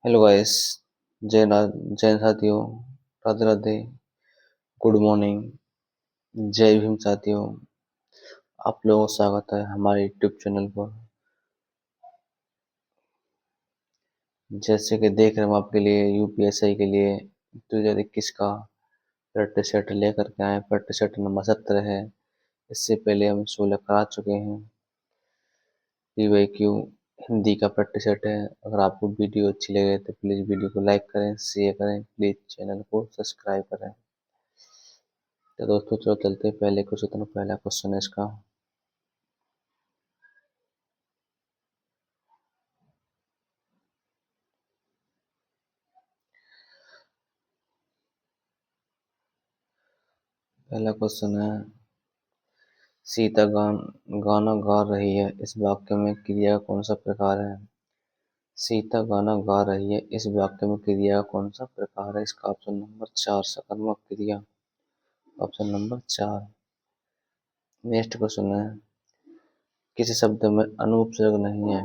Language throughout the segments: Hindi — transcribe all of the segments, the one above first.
Hello guys. जय साथियों। राधे राधे। Good morning. जय भीम साथियों। आप लोगों का स्वागत है हमारे यूट्यूब चैनल पर। जैसे कि देख रहे हम आपके लिए यूपीएससी के लिए 2021 का प्रैक्टिस सेट लेकर के आए। प्रैक्टिस सेट नंबर 17 है। इससे पहले हम 16 करा चुके हैं। पीवाईक्यू हिंदी का प्रैक्टिस सेट है। अगर आपको वीडियो अच्छी लगे तो प्लीज़ वीडियो को लाइक करें, शेयर करें, प्लीज़ चैनल को सब्सक्राइब करें। तो दोस्तों चलो चलते हैं पहले क्वेश्चन। पहला क्वेश्चन है इसका। पहला क्वेश्चन है, सीता गाना गा रही है, इस वाक्य में क्रिया का कौन सा प्रकार है। सीता गाना गा रही है, इस वाक्य में क्रिया का कौन सा प्रकार है। इसका ऑप्शन नंबर 4 सकर्मक क्रिया। Option number 4। नेक्स्ट क्वेश्चन है, किसी शब्द में अनुपसर्ग नहीं है।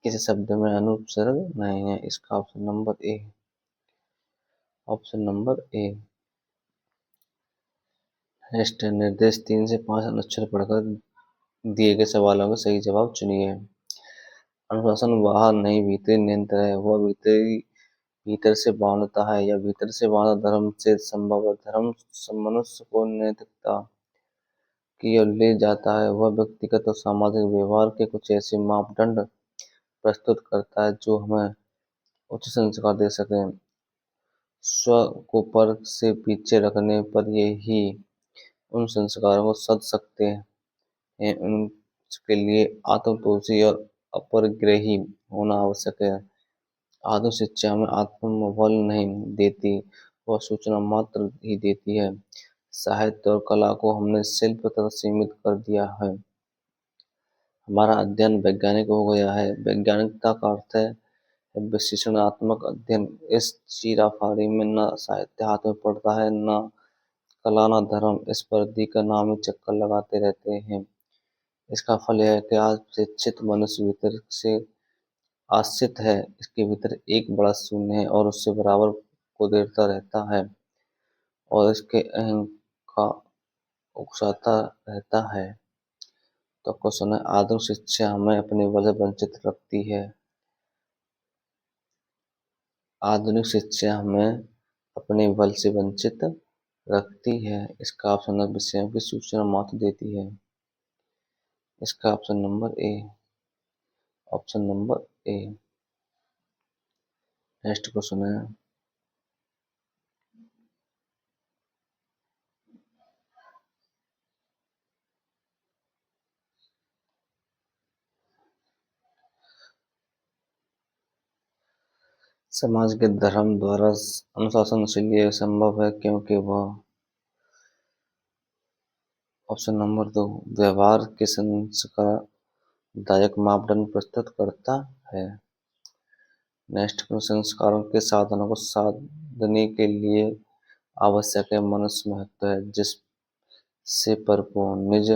किसी शब्द में अनुपसर्ग नहीं है। इसका option number A. Option number A. Next निर्देश 3 से 5 अक्षर पढ़कर दिए गए सवालों का सही जवाब चुनिए। अनुशासन बाहर नहीं भीतरी नियंत्रण है। वह भीतर से बांधता है या भीतर से बांधा धर्म से संभव है। धर्म मनुष्य को नैतिकता की ओर ले जाता है। वह व्यक्तिगत और सामाजिक व्यवहार के कुछ ऐसे मापदंड प्रस्तुत करता है जो हमें उच्च संस्कार दे सके। स्व को पर से पीछे रखने पर ही उन संस्कारों को सध सकते हैं। उनके लिए आत्मतोषी और अपरिग्रही होना आवश्यक है। आधुनिक शिक्षा हमें आत्मबल नहीं देती, वह सूचना मात्र ही देती है। साहित्य और कला को हमने शिल्प तक सीमित कर दिया है। हमारा अध्ययन वैज्ञानिक हो गया है। वैज्ञानिकता का अर्थ है विश्लेषणात्मक अध्ययन। इस चीराफाड़ी में न साहित्य हाथ में पड़ता है, न कला, न धर्म। इस परिधि का नाम ही चक्कर लगाते रहते हैं। इसका फल यह है कि आज शिक्षित मनुष्य भीतर से आश्रित है। इसके भीतर एक बड़ा शून्य है और उससे बराबर को देता रहता है और इसके अहं का उकसाता रहता है। तो क्वेश्चन है, आधुनिक शिक्षा हमें अपने बल से वंचित रखती है। आधुनिक शिक्षा हमें अपने बल से वंचित रखती है। इसका ऑप्शन है विषयों की सूचना मात्र देती है। इसका option number A. Option number A. Next question है, समाज के धर्म द्वारा अनुशासन इसलिए संभव है क्योंकि वह। ऑप्शन नंबर 2 व्यवहार के संस्कारदायक मापदंड प्रस्तुत करता है। नेक्स्ट संस्कारों के साधनों को साधने के लिए आवश्यक है मनुष्य महत्व है जिससे पर को निज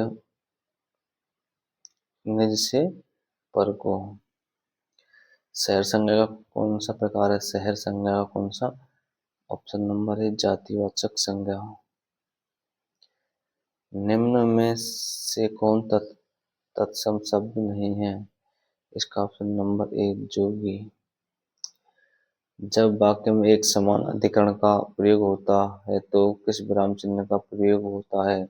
निज से पर को। शहर संज्ञा का कौन सा प्रकार है। शहर संज्ञा का कौन सा। ऑप्शन नंबर है जातिवाचक संज्ञा। निम्न में से कौन तत्सम शब्द नहीं है। इसका ऑप्शन नंबर ए जोगी। जब वाक्य में एक समान अधिकरण का प्रयोग होता है तो किस विराम चिन्ह का प्रयोग होता है।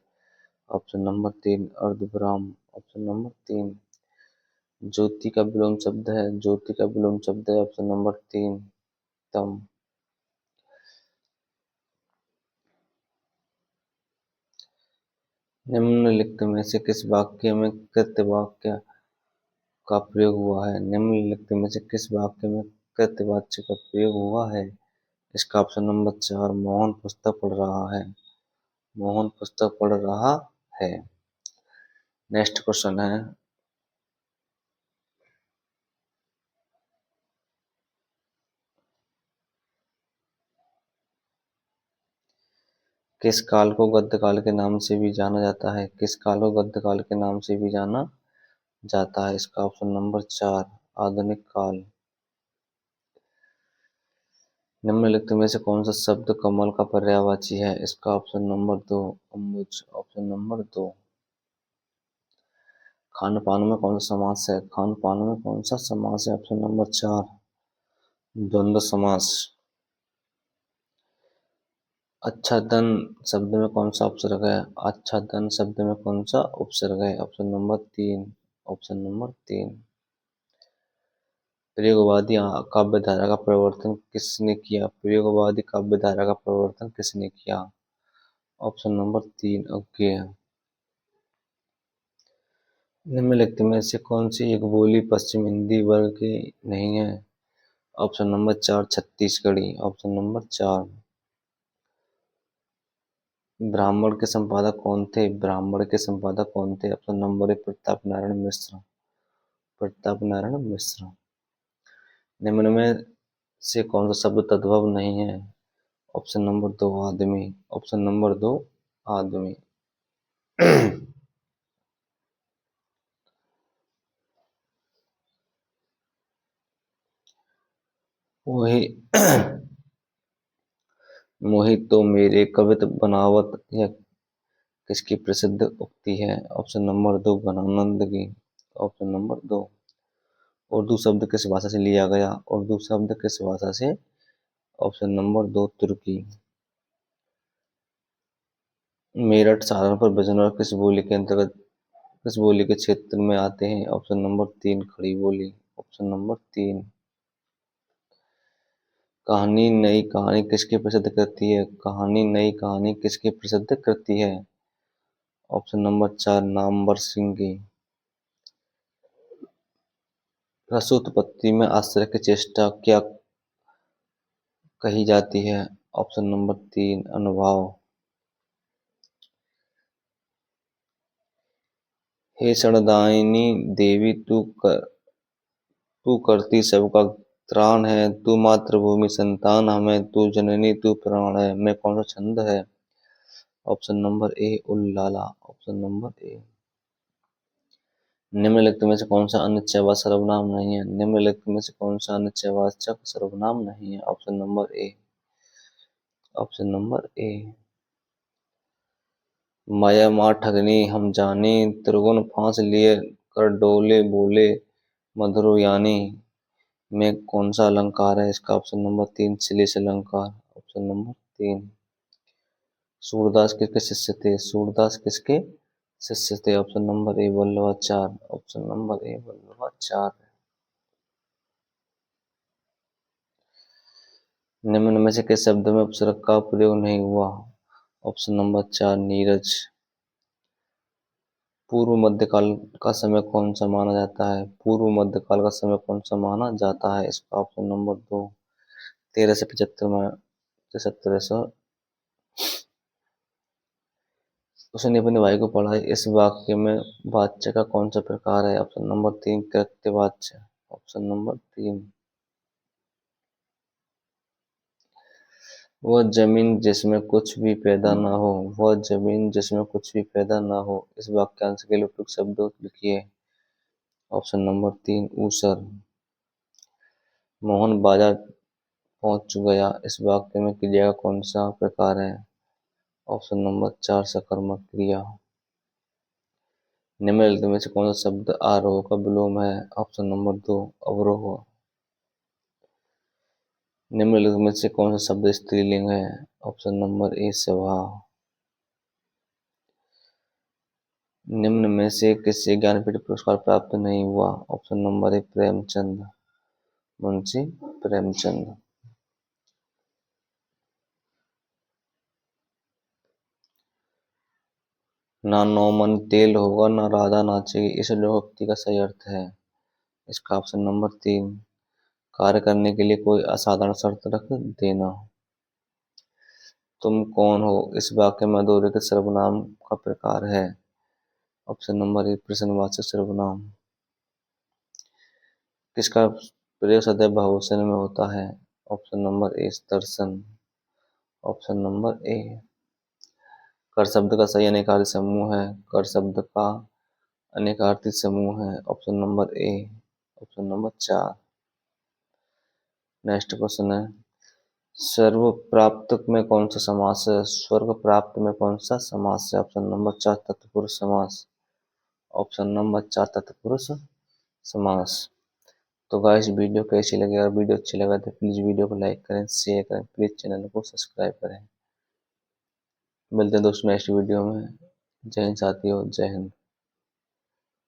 ऑप्शन नंबर 3 अर्धविराम। Option number 3। ज्योति का विलोम शब्द है। ज्योति का विलोम शब्द है ऑप्शन नंबर 3 तम। निम्नलिखित में से किस वाक्य में कृत्य वाक्य का प्रयोग हुआ है। निम्नलिखित में से किस वाक्य में कृत्यवाच्य का प्रयोग हुआ है। इसका ऑप्शन नंबर 4 मोहन पुस्तक पढ़ रहा है। मोहन पुस्तक पढ़ रहा है। नेक्स्ट क्वेश्चन है, किस काल को गद्य काल के नाम से भी जाना जाता है। किस काल को गद्य काल के नाम से भी जाना जाता है। इसका ऑप्शन नंबर 4 आधुनिक काल। निम्नलिखित में से कौन सा शब्द कमल का पर्यायवाची है? इसका option number 2 Ambuj. Option number 2। Khan पान में कौन सा समास है? खान पान में कौन सा समास है? ऑप्शन नंबर 4 द्वंद्व समास। आच्छादन शब्द में कौन सा उपसर्ग है? आच्छादन शब्द में कौन सा उपसर्ग है? Option number 3। Option number 3। प्रयोगवादी काव्य धारा का प्रवर्तन किसने किया? प्रयोगवादी काव्य धारा का प्रवर्तन किसने किया? ऑप्शन नंबर 3 अज्ञेय। निम्नलिखित में से कौन सी एक बोली पश्चिम हिंदी वर्ग की नहीं है? Option number 4 Chhattisgarhi. Option number 4। ब्राह्मण के संपादक कौन थे? ब्राह्मण के संपादक कौन थे? Option number 1 Pratap Narayan Mishra. प्रताप नारायण मिश्र। निम्न में से कौन सा शब्द तद्भव नहीं है? ऑप्शन नंबर 2 आदमी। ऑप्शन नंबर 2 आदमी। वही मोहित तो मेरे कवित बनावत, यह किसकी प्रसिद्ध उक्ति है? ऑप्शन नंबर 2 घनानंद की। Option number 2। उर्दू शब्द किस भाषा से लिया गया? उर्दू शब्द किस भाषा से? ऑप्शन नंबर 2 तुर्की। मेरठ सहारनपुर बिजनौर किस बोली के अंतर्गत, किस बोली के क्षेत्र में आते हैं? ऑप्शन नंबर 3 खड़ी बोली। Option number 3। कहानी नई कहानी किसकी प्रसिद्ध करती है? कहानी नई कहानी किसकी प्रसिद्ध करती है? ऑप्शन नंबर 4 नामवर सिंह की। रसोत्पत्ति में आश्चर्य की चेष्टा क्या कही जाती है? ऑप्शन नंबर 3 अनुभाव। हे क्षणदायिनी देवी तू करती सबका त्राण है, तू मातृभूमि संतान हमें, तू जननी तू प्राण है। में कौन सा छंद है? ऑप्शन नंबर ए उल्लाला। Option number A. निम्नलिखित में से कौन सा अनिश्चयवाचक सर्वनाम नहीं है? निम्नलिखित में से कौन सा अनिश्चयवाचक सर्वनाम नहीं है? Option number A. Option number A. माया माँ ठगनी हम जानी, त्रिगुण फांस लिए कर डोले बोले मधुरयानी। में कौन सा अलंकार है? इसका ऑप्शन नंबर 3 श्लेष अलंकार। Option number 3। सूरदास किसके शिष्य थे? सूरदास किसके शिष्य थे? ऑप्शन नंबर ए वल्लभाचार्य। ऑप्शन नंबर ए वल्लभाचार्य। निम्न में से किस शब्द में उपसर्ग का प्रयोग नहीं हुआ? Option number 4 Neeraj. पूर्व मध्यकाल का समय कौन सा माना जाता है? पूर्व मध्यकाल का समय कौन सा माना जाता है? इसका ऑप्शन नंबर 2 1375 में 7300। उसने अपने भाई को पढ़ा। इस वाक्य में वाच्य का कौन सा प्रकार है? ऑप्शन नंबर 3 कृत्यवाच्य। Option number 3। वह जमीन जिसमें कुछ भी पैदा ना हो, वह जमीन जिसमें कुछ भी पैदा ना हो। इस वाक्यांश के लिए उपयुक्त शब्द लिखिए। ऑप्शन नंबर 3 ऊसर। मोहन बाजार पहुंच गया। इस वाक्य में क्रिया का कौन सा प्रकार है? ऑप्शन नंबर 4 सकर्मक क्रिया। निम्नलिखित में से कौन सा शब्द आरोह का विलोम है? Option number 2 अवरोह। निम्नलिखित में से कौन सा शब्द स्त्रीलिंग है? ऑप्शन नंबर ए सभा। निम्न में से किसे ज्ञानपीठ पुरस्कार प्राप्त नहीं हुआ? ऑप्शन नंबर ए प्रेमचंद। मुंशी प्रेमचंद। ना नौमन तेल होगा ना राधा नाचेगी, इस लोकोक्ति का सही अर्थ है? इसका ऑप्शन नंबर 3 कार्य करने के लिए कोई असाधारण शर्त रख देना। तुम कौन हो? इस वाक्य में अधोरेखित सर्वनाम का प्रकार है? ऑप्शन नंबर 1 प्रश्नवाचक सर्वनाम। किसका प्रयोग सदैव बहुवचन में होता है? ऑप्शन नंबर ए दर्शन। ऑप्शन नंबर ए। कर शब्द का सही अनेकार्थी समूह है। कर शब्द का अनेकार्थी समूह है। Option number A. Option number 4। Next question है, सर्व प्राप्त में कौन सा समास है? स्वर्ग प्राप्त में कौन सा समास है? ऑप्शन नंबर 4 तत्पुरुष समास। ऑप्शन नंबर 4 तत्पुरुष समास। तो गाइस वीडियो कैसी लगी? अगर वीडियो अच्छी लगा तो प्लीज वीडियो को लाइक करें, शेयर करें, प्लीज चैनल को सब्सक्राइब करें। मिलते हैं दोस्तों नेक्स्ट वीडियो में। जय हिंद साथियों, जय हिंद।